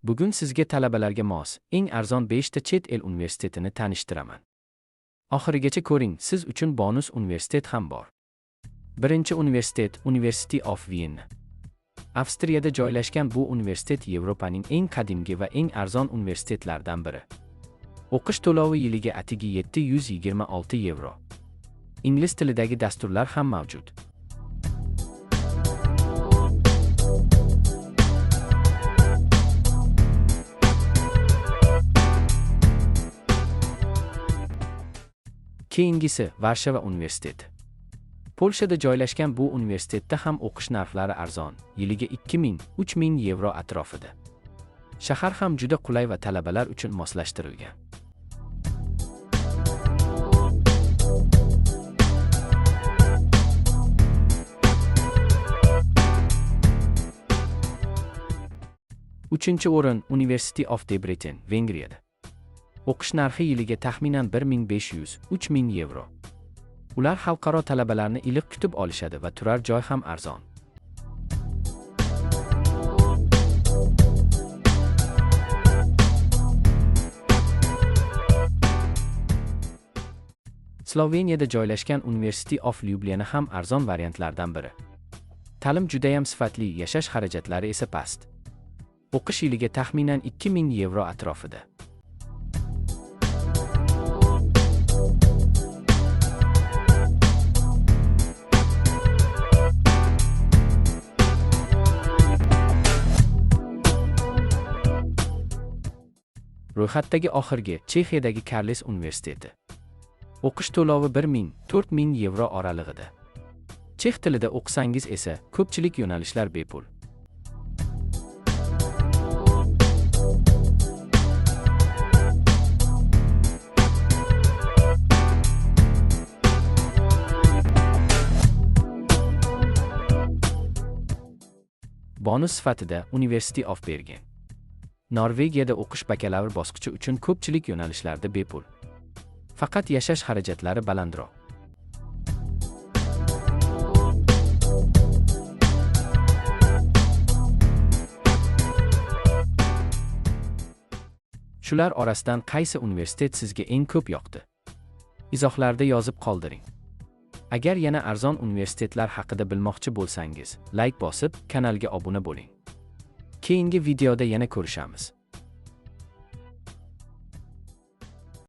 Bugun sizga talabalarga mos, eng arzon 5 ta chet el universitetini tanishtiraman. Oxirigacha ko'ring, siz uchun bonus universitet ham bor. Birinchi universitet University of Vienna. Avstriyada joylashgan bu universitet Yevropaning eng qadimgi va eng arzon universitetlaridan biri. O'qish to'lovi yiliga atigi 726 yevro. Ingliz tilidagi dasturlar ham mavjud. Keyingisi Varshava universiteti. Polshada joylashgan bu universitetda ham o'qish narxlari arzon, yiliga 2000–3000 yevro atrofida. Shahar ham juda qulay va talabalar uchun moslashtirilgan. Uchinchi o'rin University of Debrecen, Vengriyada. O'qish narxi yiliga taxminan 1500–3000 yevro. Ular xalqaro talabalarni iliq kutib olishadi va turar joy ham arzon. Sloveniyada joylashgan University of Ljubljana ham arzon variantlardan biri. Ta'lim juda ham sifatli, yashash xarajatlari esa past. O'qish yiliga taxminan 2000 yevro atrofida. Ro'yxatdagi oxirgi Chexiyadagi Karles universiteti. O'qish to'lovi 1000–4000 yevro oralig'ida. Chex tilida o'qisangiz esa ko'pchilik yo'nalishlar bepul. Bonus sifatida University of Bergen. Norvegiyada o'qish bakalavr bosqichi uchun ko'pchilik yo'nalishlarda bepul. Faqat yashash xarajatlari balandroq. Shular orasidan qaysi universitet sizga eng ko'p yoqdi? Izohlarda yozib qoldiring. Agar yana arzon universitetlar haqida bilmoqchi bo'lsangiz, like bosib, kanalga obuna bo'ling. Keyingi videoda yana ko'rishamiz.